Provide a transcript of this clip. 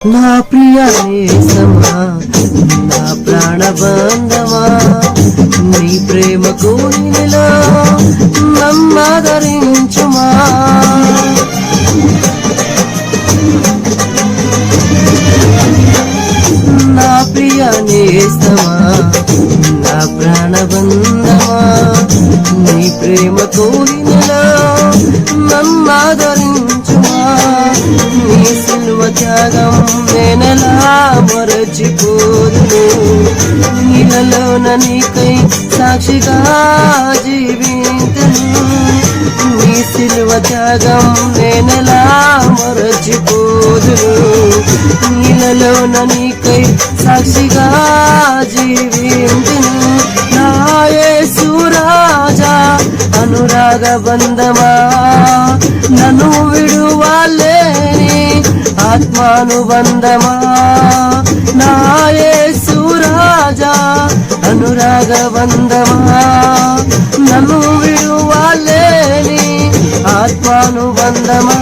నా ప్రియ నేస్తమా, నా ప్రాణబంధమా, నీ ప్రేమకు నిలో నమ్మదరించుమా. నా ప్రియ నేస్తమా, నా ప్రాణబంధమా, నీ ప్రేమకు నిలో నమ్మదరించుమా. నీ సిలువ త్యాగం నేనెలా మరచిపోదును, నీలలోన నీకై సాక్షిగా జీవింతును. నీ సిలువ త్యాగం నేనెలా మరచిపోదును, నీలలోన నీకై సాక్షిగా జీవింతును. నా యేసు రాజా అనురాగ బంధమా, నన్ను విడువలేని ఆత్మానుబంధమా. నా యేసు రాజా అనురాగ బంధమా, నన్ను విడువలేని ఆత్మానుబంధమా.